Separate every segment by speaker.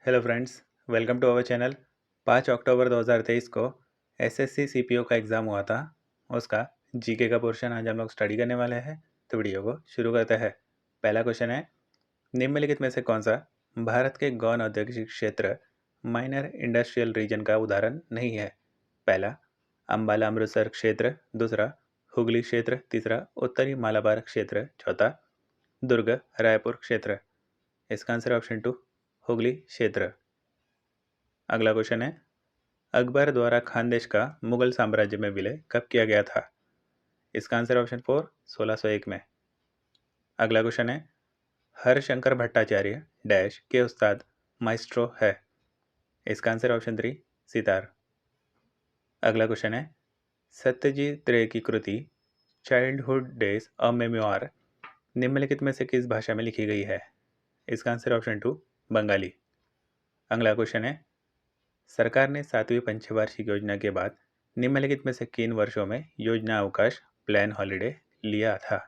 Speaker 1: Hello friends, welcome to our channel. 5 अक्टूबर 2023 को SSC CPO का एग्ज़ाम हुआ था। उसका जीके का पोर्शन आज हम लोग स्टडी करने वाले हैं। तो वीडियो को शुरू करते हैं। पहला क्वेश्चन है, निम्नलिखित में से कौन सा भारत के गौण औद्योगिक क्षेत्र माइनर इंडस्ट्रियल रीजन का उदाहरण नहीं है? पहला, अंबाला अमृतसर क्षेत्र। दूसरा, हुगली क्षेत्र। तीसरा, उत्तरी मालाबार क्षेत्र। चौथा, दुर्ग रायपुर क्षेत्र। इसका आंसर ऑप्शन 2, हुगली क्षेत्र। अगला क्वेश्चन है, अकबर द्वारा खानदेश का मुगल साम्राज्य में विलय कब किया गया था? इसका आंसर ऑप्शन 4, 1601 में। अगला क्वेश्चन है, हरशंकर भट्टाचार्य डैश के उस्ताद माइस्ट्रो है? इसका आंसर ऑप्शन 3, सितार। अगला क्वेश्चन है, सत्यजीत रे की कृति चाइल्डहुड डेज अ मेमोयर निम्नलिखित में से किस भाषा में लिखी गई है? इसका आंसर ऑप्शन 2, बंगाली। अगला क्वेश्चन है, सरकार ने 7वीं पंचवार्षिक योजना के बाद निम्नलिखित में से किन वर्षों में योजना अवकाश प्लान हॉलिडे लिया था?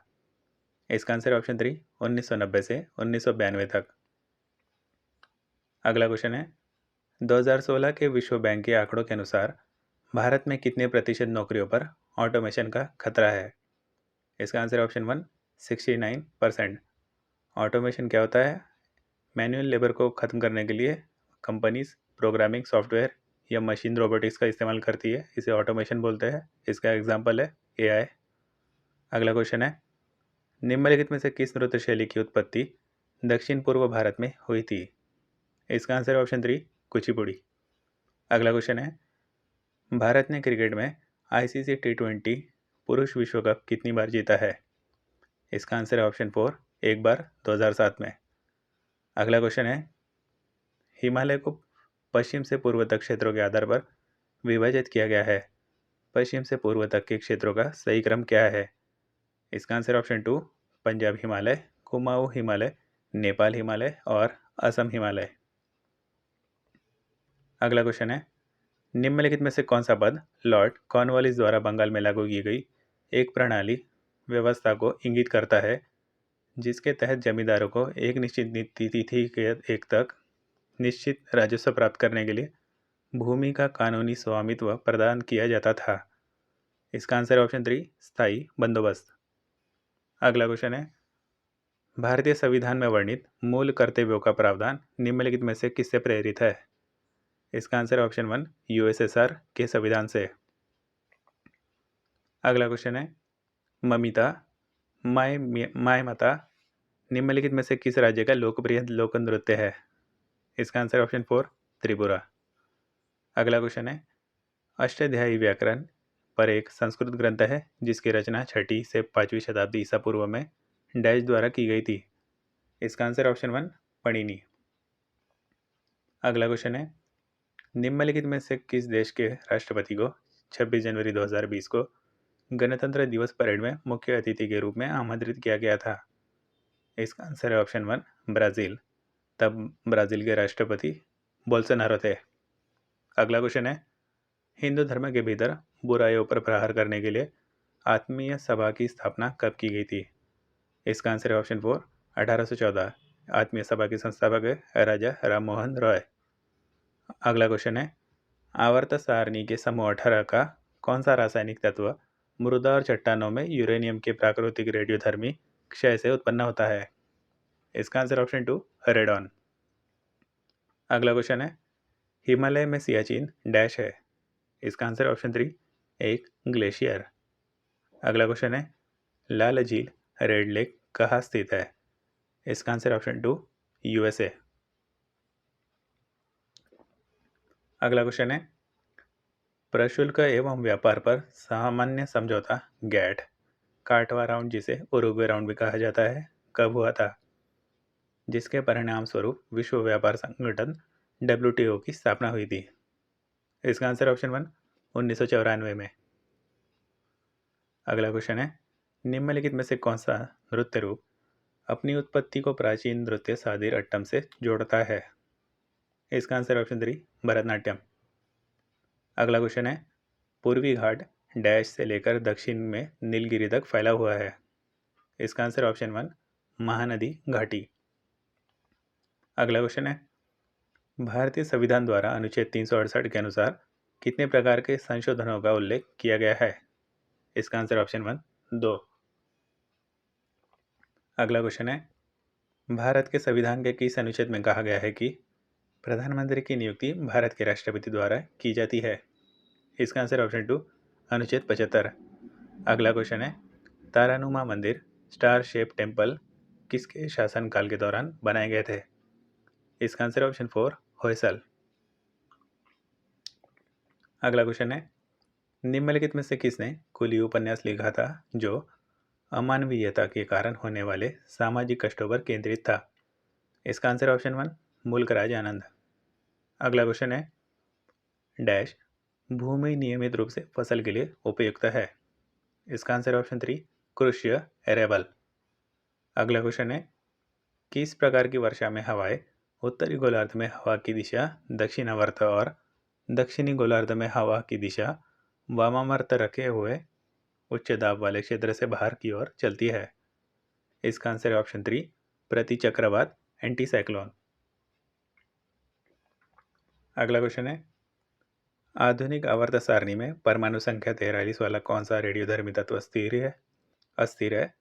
Speaker 1: इसका आंसर ऑप्शन 3, 1990 से 1992 तक। अगला क्वेश्चन है, 2016 के विश्व बैंक के आंकड़ों के अनुसार भारत में कितने प्रतिशत नौकरियों पर ऑटोमेशन का खतरा है? इसका आंसर ऑप्शन 1, 69%। ऑटोमेशन क्या होता है? मैनुअल लेबर को ख़त्म करने के लिए कंपनीज प्रोग्रामिंग सॉफ्टवेयर या मशीन रोबोटिक्स का इस्तेमाल करती है, इसे ऑटोमेशन बोलते हैं। इसका एग्जांपल है एआई। अगला क्वेश्चन है, निम्नलिखित में से किस नृत्य शैली की उत्पत्ति दक्षिण पूर्व भारत में हुई थी? इसका आंसर ऑप्शन 3, कुचिपुड़ी। अगला क्वेश्चन है, भारत ने क्रिकेट में आईसीसी टी20 पुरुष विश्व कप कितनी बार जीता है? इसका आंसर है ऑप्शन 4, एक बार 2007 में। अगला क्वेश्चन है, हिमालय को पश्चिम से पूर्व तक क्षेत्रों के आधार पर विभाजित किया गया है। पश्चिम से पूर्व तक के क्षेत्रों का सही क्रम क्या है? इसका आंसर ऑप्शन 2, पंजाब हिमालय, कुमाऊं हिमालय, नेपाल हिमालय और असम हिमालय। अगला क्वेश्चन है, निम्नलिखित में से कौन सा पद लॉर्ड कॉर्नवालिस द्वारा बंगाल में लागू की गई एक प्रणाली व्यवस्था को इंगित करता है, जिसके तहत जमींदारों को एक निश्चित तिथि के एक तक निश्चित राजस्व प्राप्त करने के लिए भूमि का कानूनी स्वामित्व प्रदान किया जाता था? इसका आंसर ऑप्शन 3, स्थायी बंदोबस्त। अगला क्वेश्चन है, भारतीय संविधान में वर्णित मूल कर्तव्यों का प्रावधान निम्नलिखित में से किससे प्रेरित है? इसका आंसर ऑप्शन 1, यूएसएसआर के संविधान से। अगला क्वेश्चन है, ममिता माय माता निम्नलिखित में से किस राज्य का लोकप्रिय लोक नृत्य है? इसका आंसर ऑप्शन 4, त्रिपुरा। अगला क्वेश्चन है, अष्टाध्यायी व्याकरण पर एक संस्कृत ग्रंथ है जिसकी रचना 6वीं से 5वीं शताब्दी ईसा पूर्व में डैश द्वारा की गई थी? इसका आंसर ऑप्शन 1, पणिनि। अगला क्वेश्चन है, निम्नलिखित में से किस देश के राष्ट्रपति को 26 जनवरी 2020 को गणतंत्र दिवस परेड में मुख्य अतिथि के रूप में आमंत्रित किया गया था? इसका आंसर है ऑप्शन 1, ब्राज़ील। तब ब्राज़ील के राष्ट्रपति बोल्सोनारो थे। अगला क्वेश्चन है, हिंदू धर्म के भीतर बुराइयों पर प्रहार करने के लिए आत्मीय सभा की स्थापना कब की गई थी? इसका आंसर है ऑप्शन 4, 1814। आत्मीय सभा के संस्थापक है राजा राम मोहन रॉय। अगला क्वेश्चन है, आवर्त सारणी के समूह 18 का कौन सा रासायनिक तत्व मृदा और चट्टानों में यूरेनियम के प्राकृतिक रेडियोधर्मी क्षय से उत्पन्न होता है? इसका आंसर ऑप्शन 2, रेडॉन। अगला क्वेश्चन है, हिमालय में सियाचिन डैश है? इसका आंसर ऑप्शन 3, एक ग्लेशियर। अगला क्वेश्चन है, लाल झील रेड लेक कहाँ स्थित है? इसका आंसर ऑप्शन 2, यूएसए। अगला क्वेश्चन है, प्रशुल्क एवं व्यापार पर सामान्य समझौता गैट का 8वां राउंड, जिसे उरुग्वे राउंड भी कहा जाता है, कब हुआ था? जिसके परिणाम स्वरूप विश्व व्यापार संगठन WTO की स्थापना हुई थी? इसका आंसर ऑप्शन 1, 1994 में। अगला क्वेश्चन है, निम्नलिखित में से कौन सा नृत्य रूप अपनी उत्पत्ति को प्राचीन नृत्य सादिर अट्टम से जोड़ता है? इसका आंसर ऑप्शन 3, भरतनाट्यम। अगला क्वेश्चन है, पूर्वी घाट डैश से लेकर दक्षिण में नीलगिरी तक फैला हुआ है? इसका आंसर ऑप्शन 1, महानदी घाटी। अगला क्वेश्चन है, भारतीय संविधान द्वारा अनुच्छेद 368 के अनुसार कितने प्रकार के संशोधनों का उल्लेख किया गया है? इसका आंसर ऑप्शन 1 2। अगला क्वेश्चन है, भारत के संविधान के किस अनुच्छेद में कहा गया है कि प्रधानमंत्री की नियुक्ति भारत के राष्ट्रपति द्वारा की जाती है? इसका आंसर ऑप्शन 2 अनुच्छेद 75। अगला क्वेश्चन है, तारानुमा मंदिर स्टार शेप टेम्पल किसके शासनकाल के दौरान बनाए गए थे? इसका आंसर ऑप्शन 4 होयसल। अगला क्वेश्चन है, निम्नलिखित में से किसने कुली उपन्यास लिखा था जो अमानवीयता के कारण होने वाले सामाजिक कष्टों पर केंद्रित था? इसका आंसर ऑप्शन 1 मुल्कराज आनंद। अगला क्वेश्चन है, डैश भूमि नियमित रूप से फसल के लिए उपयुक्त है? इसका आंसर ऑप्शन 3 कृषि एरेबल। अगला क्वेश्चन है, किस प्रकार की वर्षा में हवाएं उत्तरी गोलार्ध में हवा की दिशा दक्षिणावर्त और दक्षिणी गोलार्ध में हवा की दिशा वामावर्त रखे हुए उच्च दाब वाले क्षेत्र से बाहर की ओर चलती है? इसका आंसर है ऑप्शन 3 प्रति चक्रवात एंटी साइक्लोन। अगला क्वेश्चन है, आधुनिक आवर्त सारणी में परमाणु संख्या 43 वाला कौन सा रेडियोधर्मी तत्व अस्थिर है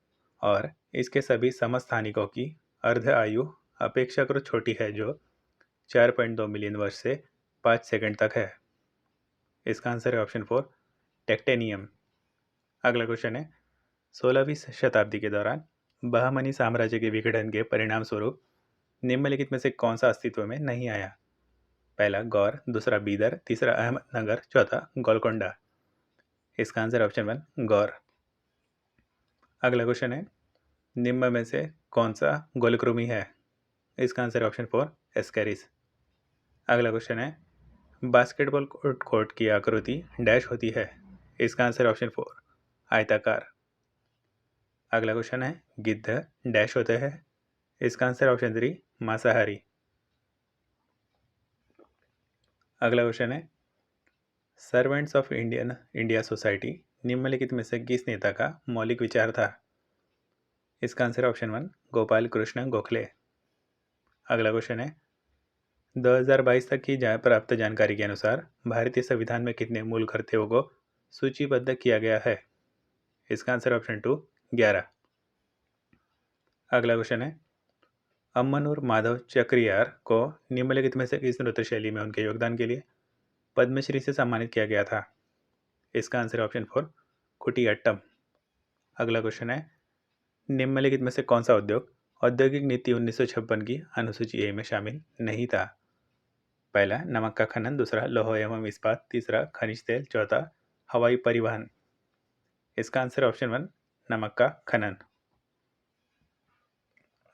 Speaker 1: और इसके सभी समस्थानिकों की अर्ध आयु अपेक्षाकृत छोटी है जो 4.2 मिलियन वर्ष से 5 सेकंड तक है? इसका आंसर है ऑप्शन 4 टेक्टेनियम। अगला क्वेश्चन है, 16वीं शताब्दी के दौरान बहमनी साम्राज्य के विघटन के परिणाम स्वरूप निम्नलिखित में से कौन सा अस्तित्व में नहीं आया? पहला गौर, दूसरा बीदर, तीसरा अहमदनगर, चौथा गोलकोंडा। इसका आंसर ऑप्शन 1 गौर। अगला क्वेश्चन है, निम्न में से कौन सा गोलकृमि है? इसका आंसर ऑप्शन 4 एस्केरिस। अगला क्वेश्चन है, बास्केटबॉल कोर्ट की आकृति डैश होती है? इसका आंसर ऑप्शन 4 आयताकार। अगला क्वेश्चन है, गिद्ध डैश होते हैं? इसका आंसर ऑप्शन 3 मांसाहारी। अगला क्वेश्चन है, सर्वेंट्स ऑफ इंडिया सोसाइटी निम्नलिखित में से किस नेता का मौलिक विचार था? इसका आंसर ऑप्शन 1 गोपाल कृष्ण गोखले। अगला क्वेश्चन है, 2022 तक की प्राप्त जानकारी के अनुसार भारतीय संविधान में कितने मूल कर्तव्यों को सूचीबद्ध किया गया है? इसका आंसर ऑप्शन 2 11। अगला क्वेश्चन है, अम्मनूर माधव चक्रियार को निम्नलिखित में से किस नृत्य शैली में उनके योगदान के लिए पद्मश्री से सम्मानित किया गया था? इसका आंसर ऑप्शन 4 कुटियाट्टम। अगला क्वेश्चन है, निम्नलिखित में से कौन सा उद्योग औद्योगिक नीति 1956 की अनुसूची ए में शामिल नहीं था? पहला नमक का खनन, दूसरा लौह एवं इस्पात, तीसरा खनिज तेल, चौथा हवाई परिवहन। इसका आंसर ऑप्शन 1 नमक का खनन।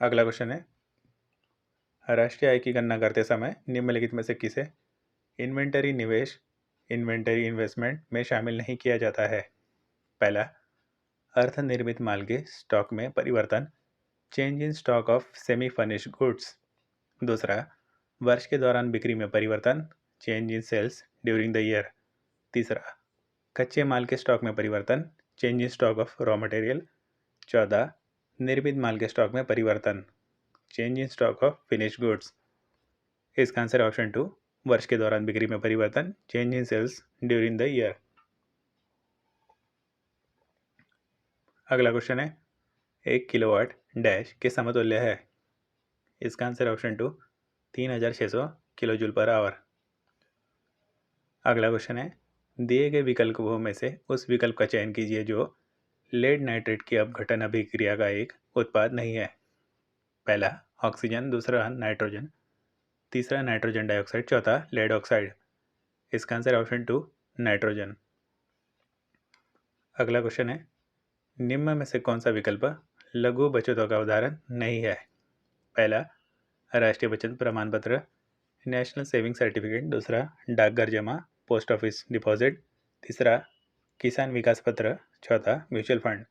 Speaker 1: अगला क्वेश्चन है, राष्ट्रीय आय की गणना करते समय निम्नलिखित में से किसे इन्वेंटरी इन्वेस्टमेंट में शामिल नहीं किया जाता है? पहला अर्थ निर्मित माल के स्टॉक में परिवर्तन, change in stock of semi furnished goods. दूसरा वर्ष के दौरान बिक्री में परिवर्तन, change in sales during the year. तीसरा कच्चे माल के स्टॉक में परिवर्तन, change in stock of raw material. चौथा निर्मित माल के स्टॉक में परिवर्तन, change in stock of finished goods. इसका आंसर ऑप्शन 2 वर्ष के दौरान बिक्री में परिवर्तन, change in sales during the year. अगला क्वेश्चन है, 1 किलोवाट डैश के समतुल्य है? इसका answer option 2 3600 kilo joule per hour. अगला क्वेश्चन है, दिए गए विकल्पों में से उस विकल्प का चयन कीजिए जो लेड नाइट्रेट की अपघटन अभिक्रिया का एक उत्पाद नहीं है। पहला ऑक्सीजन, दूसरा नाइट्रोजन, तीसरा नाइट्रोजन डाइऑक्साइड, चौथा लेड ऑक्साइड। इसका आंसर ऑप्शन 2 नाइट्रोजन। अगला क्वेश्चन है, निम्न में से कौन सा विकल्प लघु बचतों का उदाहरण नहीं है? पहला राष्ट्रीय बचत प्रमाण पत्र, नेशनल सेविंग सर्टिफिकेट, दूसरा डाकघर जमा पोस्ट ऑफिस डिपॉजिट, तीसरा किसान विकास पत्र, चौथा म्यूचुअल फंड।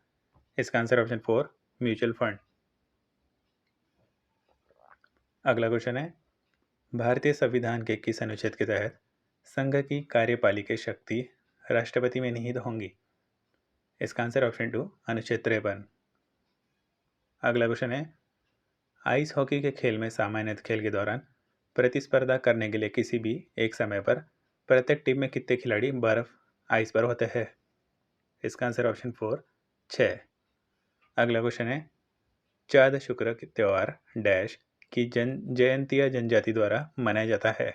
Speaker 1: इसका आंसर ऑप्शन 4 म्यूचुअल फंड। अगला क्वेश्चन है, भारतीय संविधान के किस अनुच्छेद के तहत संघ की कार्यपालिका शक्ति राष्ट्रपति में निहित होंगी? इसका आंसर ऑप्शन 2 अनुच्छेद 53। अगला क्वेश्चन है, आइस हॉकी के खेल में सामान्य खेल के दौरान प्रतिस्पर्धा करने के लिए किसी भी एक समय पर प्रत्येक टीम में कितने खिलाड़ी बर्फ आइस पर होते हैं? इसका आंसर ऑप्शन 4 6। अगला क्वेश्चन है, चाँद शुक्र के त्योहार डैश की जयंती या जनजाति द्वारा मनाया जाता है?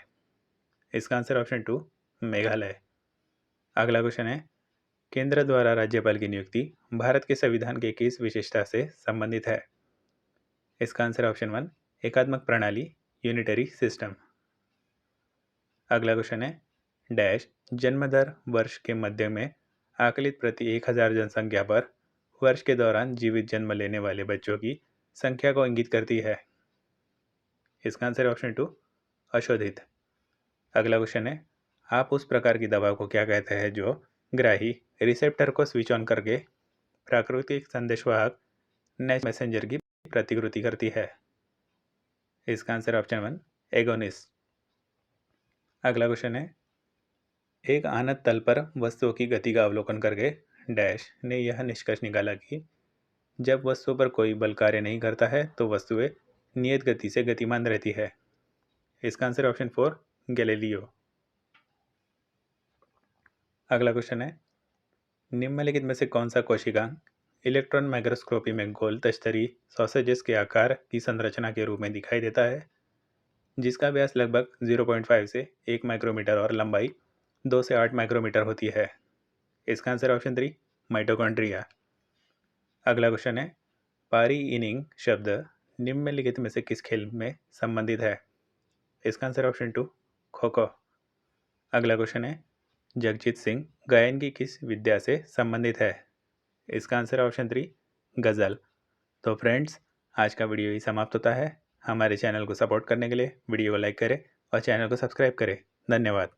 Speaker 1: इसका आंसर ऑप्शन 2 मेघालय। अगला क्वेश्चन है, केंद्र द्वारा राज्यपाल की नियुक्ति भारत के संविधान के किस विशेषता से संबंधित है? इसका आंसर ऑप्शन 1 एकात्मक प्रणाली यूनिटरी सिस्टम। अगला क्वेश्चन है, डैश जन्म दर वर्ष के मध्य में आकलित प्रति 1000 जनसंख्या पर वर्ष के दौरान जीवित जन्म लेने वाले बच्चों की संख्या को इंगित करती है? इसका आंसर ऑप्शन 2 अशोधित। अगला क्वेश्चन है, आप उस प्रकार की दवा को क्या कहते हैं जो ग्राही रिसेप्टर को स्विच ऑन करके प्राकृतिक संदेशवाहक मैसेंजर की प्रतिकृति करती है? इसका आंसर ऑप्शन 1 एगोनिस्ट। अगला क्वेश्चन है, एक आनत तल पर वस्तुओं की गति का अवलोकन करके डैश ने यह निष्कर्ष निकाला कि जब वस्तु पर कोई बल कार्य नहीं करता है तो वस्तुएं नियत गति से गतिमान रहती है? इसका आंसर ऑप्शन 4 गैलीलियो। अगला क्वेश्चन है, निम्नलिखित में से कौन सा कोशिकांग इलेक्ट्रॉन माइक्रोस्कोपी में गोल तश्तरी सॉसेजेस के आकार की संरचना के रूप में दिखाई देता है, जिसका व्यास लगभग 0.5 से 1 माइक्रोमीटर और लंबाई 2 से 8 माइक्रोमीटर होती है? इसका आंसर ऑप्शन 3 माइटोकॉन्ड्रिया। अगला क्वेश्चन है, पारी इनिंग शब्द निम्नलिखित में से किस खेल में संबंधित है? इसका आंसर ऑप्शन 2 खो खो। अगला क्वेश्चन है, जगजीत सिंह गायन की किस विद्या से संबंधित है? इसका आंसर ऑप्शन 3 गज़ल। तो फ्रेंड्स, आज का वीडियो ही समाप्त होता है। हमारे चैनल को सपोर्ट करने के लिए वीडियो को लाइक करें और चैनल को सब्सक्राइब करें। धन्यवाद।